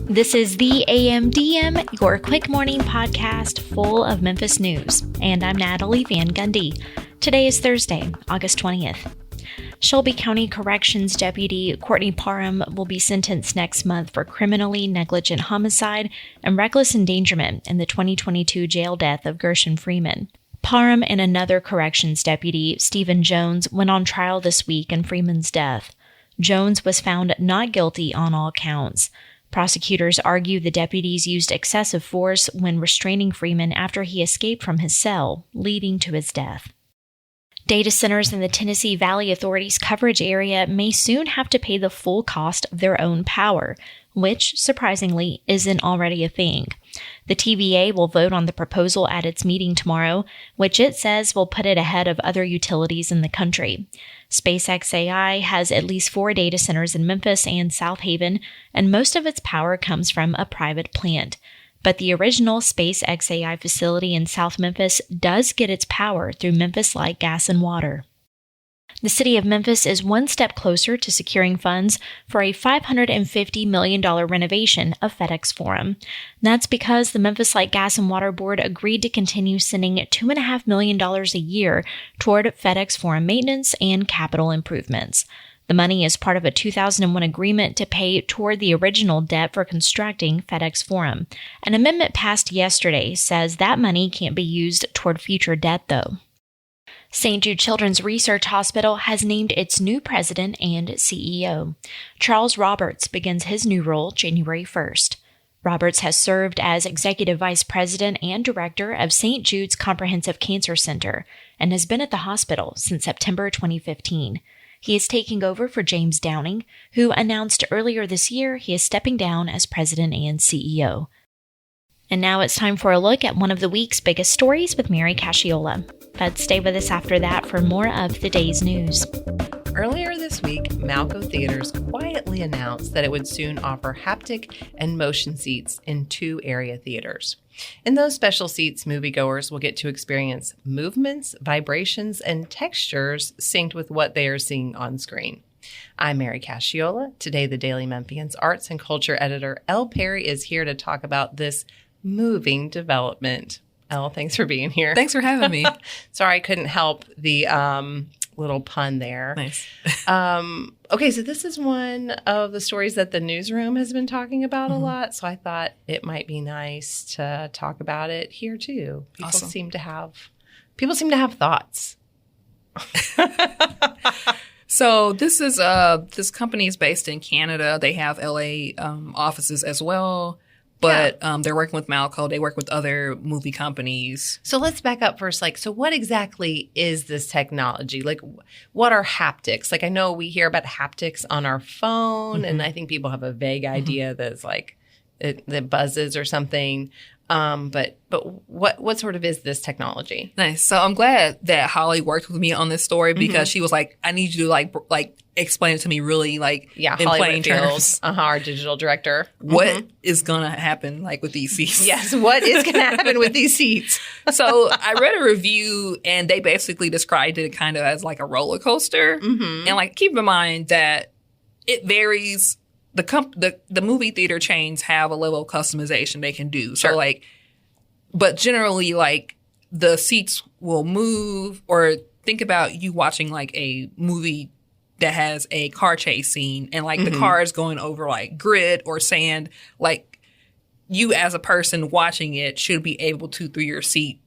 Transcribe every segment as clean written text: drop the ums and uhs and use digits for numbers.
This is the AMDM, your quick morning podcast full of Memphis news. And I'm Natalie Van Gundy. Today is Thursday, August 20th. Shelby County Corrections Deputy Courtney Parham will be sentenced next month for criminally negligent homicide and reckless endangerment in the 2022 jail death of Gershon Freeman. Parham and another corrections deputy, Stephen Jones, went on trial this week in Freeman's death. Jones was found not guilty on all counts. Prosecutors argue the deputies used excessive force when restraining Freeman after he escaped from his cell, leading to his death. Data centers in the Tennessee Valley Authority's coverage area may soon have to pay the full cost of their own power, which, surprisingly, isn't already a thing. The TVA will vote on the proposal at its meeting tomorrow, which it says will put it ahead of other utilities in the country. SpaceX AI has at least 4 data centers in Memphis and South Haven, and most of its power comes from a private plant. But the original SpaceX AI facility in South Memphis does get its power through Memphis Light Gas and Water. The city of Memphis is one step closer to securing funds for a $550 million renovation of FedEx Forum. That's because the Memphis Light Gas and Water Board agreed to continue sending $2.5 million a year toward FedEx Forum maintenance and capital improvements. The money is part of a 2001 agreement to pay toward the original debt for constructing FedEx Forum. An amendment passed yesterday says that money can't be used toward future debt, though. St. Jude Children's Research Hospital has named its new president and CEO. Charles Roberts begins his new role January 1st. Roberts has served as executive vice president and director of St. Jude's Comprehensive Cancer Center and has been at the hospital since September 2015. He is taking over for James Downing, who announced earlier this year he is stepping down as president and CEO. And now it's time for a look at one of the week's biggest stories with Mary Casciola. But stay with us after that for more of the day's news. Earlier this week, Malco Theaters quietly announced that it would soon offer haptic and motion seats in 2 area theaters. In those special seats, moviegoers will get to experience movements, vibrations, and textures synced with what they are seeing on screen. I'm Mary Casciola. Today, the Daily Memphian's arts and culture editor, Elle Perry, is here to talk about this moving development. Elle, thanks for being here. Thanks for having me. Sorry, I couldn't help the little pun there. Nice. Okay, so this is one of the stories that the newsroom has been talking about a lot. So I thought it might be nice to talk about it here too. People seem to have thoughts. So this is this company is based in Canada. They have LA offices as well. But they're working with Malco. They work with other movie companies. So let's back up first. So what exactly is this technology? What are haptics? I know we hear about haptics on our phone, and I think people have a vague idea that it's that buzzes or something. But what sort of is this technology? Nice. So I'm glad that Holly worked with me on this story because she was like, I need you to explain it to me really in Holly plain terms. Our digital director. What is going to happen with these seats? Yes. What is going to happen with these seats? So I read a review and they basically described it kind of as a roller coaster. And keep in mind that it varies. The movie theater chains have a level of customization they can do. So sure. But generally the seats will move, or think about you watching a movie that has a car chase scene and the car is going over grit or sand. You as a person watching it should be able to, through your seat,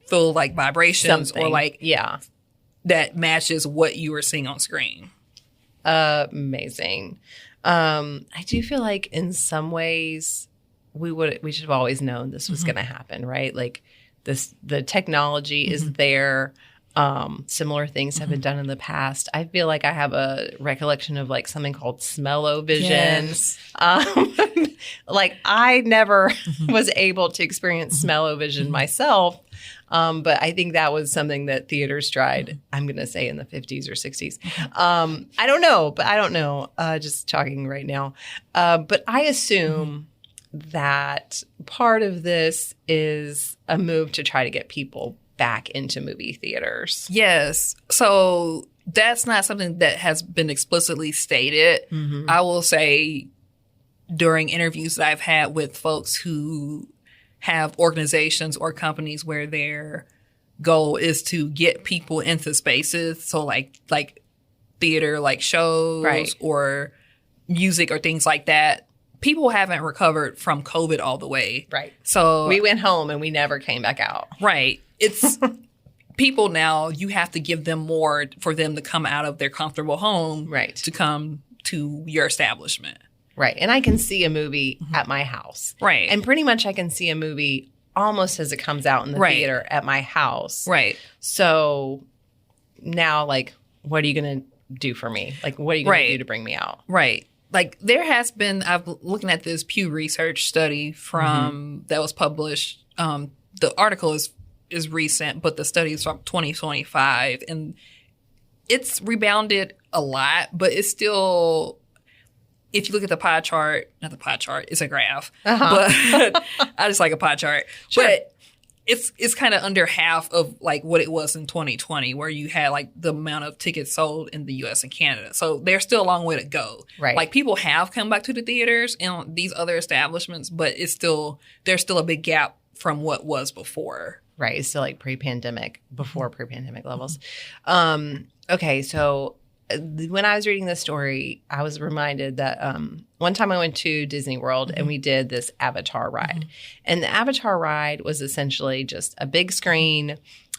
feel vibrations something. or that matches what you are seeing on screen. Amazing. I do feel in some ways we should have always known this was going to happen, right? The technology is there. Similar things have been done in the past. I feel I have a recollection of something called smell-o-vision. Yes. I never was able to experience smell-o-vision myself. But I think that was something that theaters tried, I'm going to say in the 50s or 60s. I don't know. Just talking right now. But I assume that part of this is a move to try to get people back into movie theaters. Yes. So that's not something that has been explicitly stated. Mm-hmm. I will say during interviews that I've had with folks who have organizations or companies where their goal is to get people into spaces. So like theater, like shows Right. or music or things like that. People haven't recovered from COVID all the way. Right. So We went home and we never came back out. right. It's people now, you have to give them more for them to come out of their comfortable home Right. to come to your establishment. Right. And I can see a movie at my house. Right. And pretty much I can see a movie almost as it comes out in the Right. theater at my house. Right. So now, like, what are you going to do for me? Like, what are you going Right. to do to bring me out? Right. Like there has been, I'm looking at this Pew Research study from that was published. The article is recent, but the study is from 2025 and it's rebounded a lot, but it's still, if you look at the pie chart, not the pie chart, it's a graph, but I just like a pie chart. Sure. But it's kind of under half of like what it was in 2020, where you had like the amount of tickets sold in the U.S. and Canada. So there's still a long way to go. Right. Like people have come back to the theaters and these other establishments, but there's still a big gap from what was before. Right. It's still like pre-pandemic, before pre-pandemic levels. Okay. So when I was reading this story, I was reminded that one time I went to Disney World and we did this Avatar ride. And the Avatar ride was essentially just a big screen,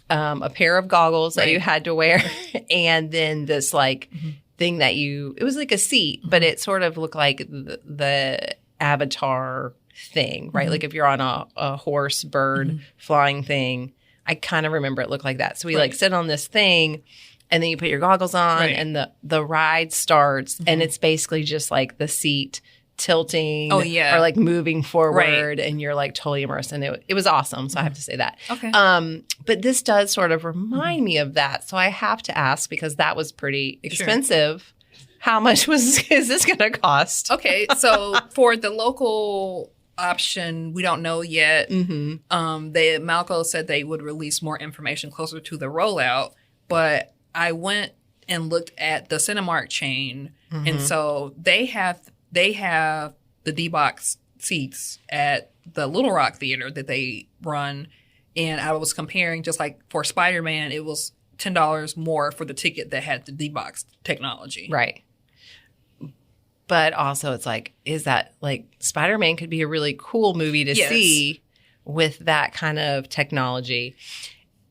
a pair of goggles that you had to wear, and then this like thing that it was like a seat, but it sort of looked like the Avatar thing, right? Like if you're on a horse, bird, flying thing, I kind of remember it looked like that. So we like sit on this thing. And then you put your goggles on and the ride starts and it's basically just like the seat tilting or like moving forward and you're like totally immersed. And it was awesome. So I have to say that. Okay. But this does sort of remind me of that. So I have to ask, because that was pretty expensive. How much is this going to cost? Okay. So for the local option, we don't know yet. Malco said they would release more information closer to the rollout, but I went and looked at the Cinemark chain, and so they have the D-Box seats at the Little Rock Theater that they run, and I was comparing, just like for Spider-Man, it was $10 more for the ticket that had the D-Box technology. Right. But also it's like, is that like Spider-Man could be a really cool movie to see with that kind of technology.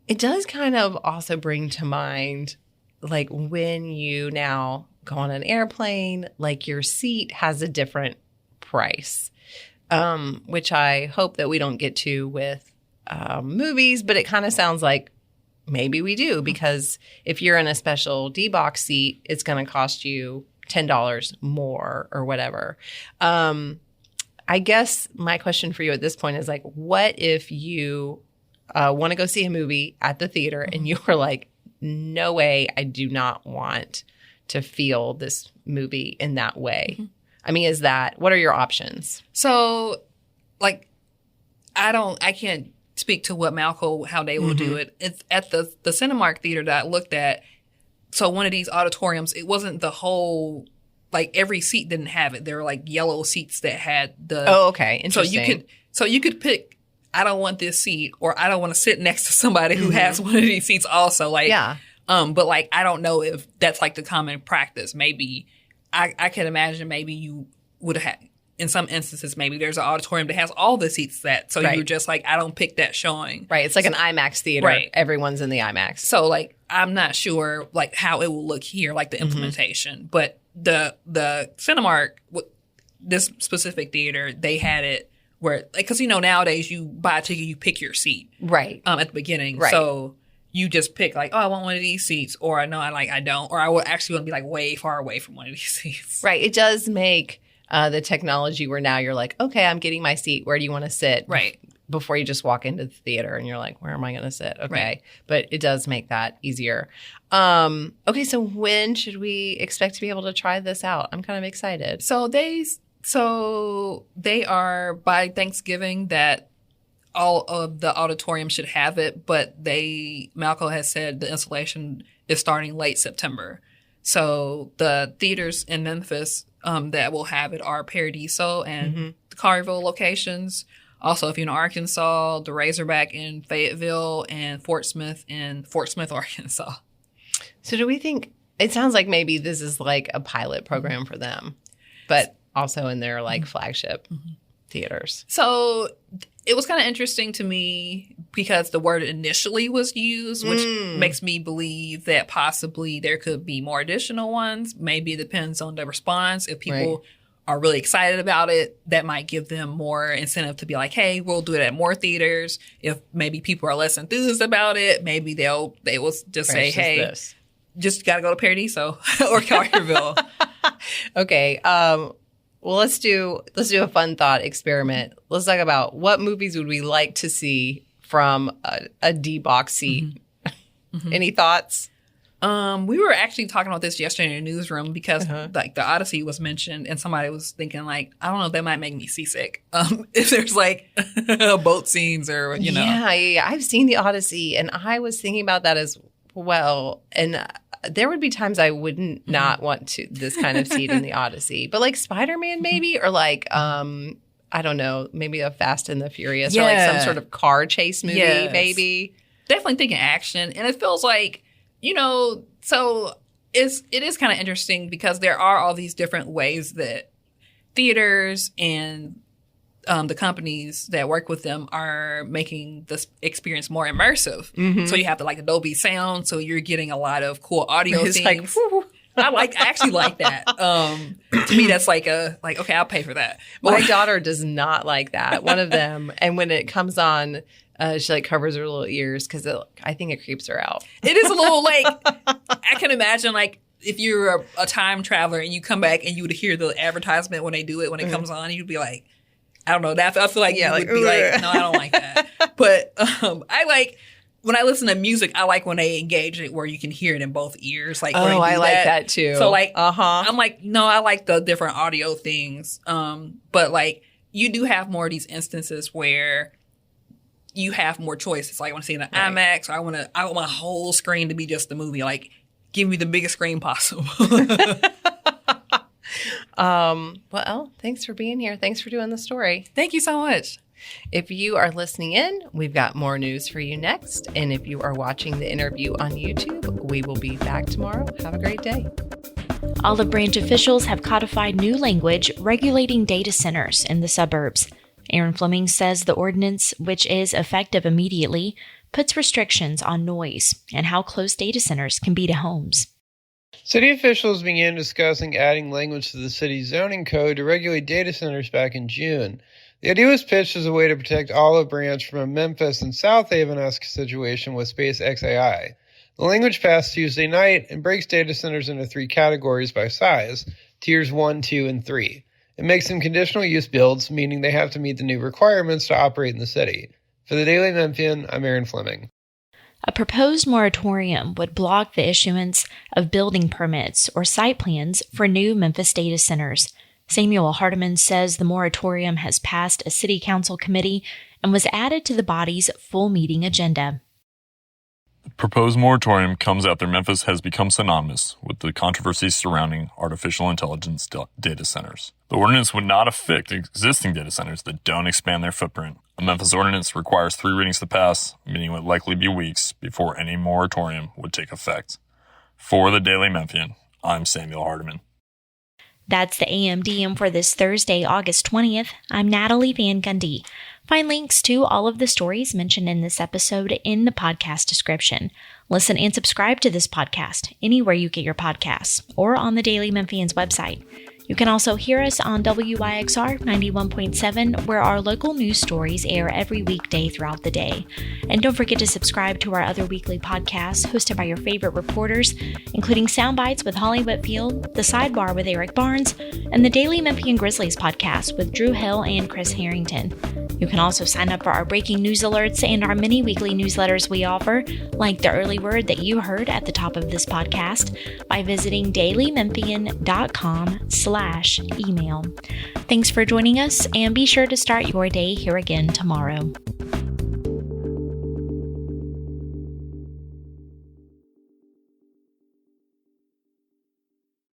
It does kind of also bring to mind, like when you now go on an airplane, like your seat has a different price, which I hope that we don't get to with movies, but it kind of sounds like maybe we do, because if you're in a special D-Box seat, it's going to cost you $10 more or whatever. I guess my question for you at this point is like, what if you want to go see a movie at the theater and you were like, no way, I do not want to feel this movie in that way. I mean, what are your options? So like, I can't speak to what Malco, how they will do it. It's at the Cinemark theater that I looked at. So one of these auditoriums, it wasn't the whole, like every seat didn't have it. There were like yellow seats that had the. Oh, okay. Interesting. So you could pick, I don't want this seat, or I don't want to sit next to somebody who has one of these seats also. Like, but like, I don't know if that's like the common practice. Maybe I can imagine maybe you would have, in some instances, maybe there's an auditorium that has all the seats set. So you're just like, I don't pick that showing. Right. It's like an IMAX theater. Right. Everyone's in the IMAX. So like, I'm not sure like how it will look here, like the implementation, but the Cinemark, this specific theater, they had it where, like, cause nowadays you buy a ticket, you pick your seat. Right. At the beginning. Right. So you just pick like, oh, I want one of these seats, or I don't, or I would actually want to be like way far away from one of these seats. Right. It does make the technology where now you're like, okay, I'm getting my seat. Where do you want to sit? Right. Before you just walk into the theater and you're like, where am I going to sit? Okay. Right. But it does make that easier. Okay. So when should we expect to be able to try this out? I'm kind of excited. So they are by Thanksgiving that all of the auditorium should have it, but Malco has said the installation is starting late September. So the theaters in Memphis that will have it are Paradiso and the Collierville locations. Also, if you're in Arkansas, the Razorback in Fayetteville and Fort Smith, Arkansas. So do we think, it sounds like maybe this is like a pilot program for them, but also in their like flagship theaters. So it was kind of interesting to me because the word initially was used, which makes me believe that possibly there could be more additional ones. Maybe it depends on the response. If people are really excited about it, that might give them more incentive to be like, hey, we'll do it at more theaters. If maybe people are less enthused about it, maybe they will just say, hey, just got to go to Paradiso or Collierville. Okay. Well, let's do a fun thought experiment. Let's talk about what movies would we like to see from a D-box seat. Any thoughts? We were actually talking about this yesterday in the newsroom because like the Odyssey was mentioned and somebody was thinking like, I don't know, that might make me seasick. If there's like boat scenes or, you know. Yeah. I've seen the Odyssey and I was thinking about that as well. And there would be times I wouldn't not want this kind of seat in the Odyssey. But like Spider-Man maybe or like, I don't know, maybe a Fast and the Furious or like some sort of car chase movie maybe. Definitely thinking action. And it feels like, you know, so it is kind of interesting because there are all these different ways that theaters and the companies that work with them are making this experience more immersive. So you have to like Dolby Sound, so you're getting a lot of cool audio things. I actually like that. To me, that's like okay, I'll pay for that. My daughter does not like that. One of them, and when it comes on, she like covers her little ears because I think it creeps her out. It is a little like I can imagine like if you're a time traveler and you come back and you would hear the advertisement when they do it when it comes on, you'd be like, I don't know. I feel like you would be like, no, I don't like that. But I like when I listen to music, I like when they engage it where you can hear it in both ears. Like, I like that too. So like, I'm like, no, I like the different audio things. But like, you do have more of these instances where you have more choices. Like, I want to see it in IMAX, or I want my whole screen to be just the movie. Like, give me the biggest screen possible. Well, thanks for being here. Thanks for doing the story. Thank you so much. If you are listening in, we've got more news for you next. And if you are watching the interview on YouTube, we will be back tomorrow. Have a great day. Olive Branch officials have codified new language regulating data centers in the suburbs. Aaron Fleming says the ordinance, which is effective immediately, puts restrictions on noise and how close data centers can be to homes. City officials began discussing adding language to the city's zoning code to regulate data centers back in June. The idea was pitched as a way to protect Olive Branch from a Memphis and South Haven-esque situation with Space XAI. The language passed Tuesday night and breaks data centers into 3 categories by size, tiers 1, 2, and 3. It makes them conditional use builds, meaning they have to meet the new requirements to operate in the city. For the Daily Memphian, I'm Aaron Fleming. A proposed moratorium would block the issuance of building permits or site plans for new Memphis data centers. Samuel Hardiman says the moratorium has passed a city council committee and was added to the body's full meeting agenda. The proposed moratorium comes after Memphis has become synonymous with the controversies surrounding artificial intelligence data centers. The ordinance would not affect existing data centers that don't expand their footprint. A Memphis ordinance requires 3 readings to pass, meaning it would likely be weeks before any moratorium would take effect. For the Daily Memphian, I'm Samuel Hardiman. That's the AMDM for this Thursday, August 20th. I'm Natalie Van Gundy. Find links to all of the stories mentioned in this episode in the podcast description. Listen and subscribe to this podcast anywhere you get your podcasts or on the Daily Memphian's website. You can also hear us on WYXR 91.7, where our local news stories air every weekday throughout the day. And don't forget to subscribe to our other weekly podcasts hosted by your favorite reporters, including Soundbites with Holly Whitfield, The Sidebar with Eric Barnes, and the Daily Memphian Grizzlies podcast with Drew Hill and Chris Harrington. You can also sign up for our breaking news alerts and our mini weekly newsletters we offer, like the early word that you heard at the top of this podcast, by visiting dailymemphian.com/email. Thanks for joining us, and be sure to start your day here again tomorrow.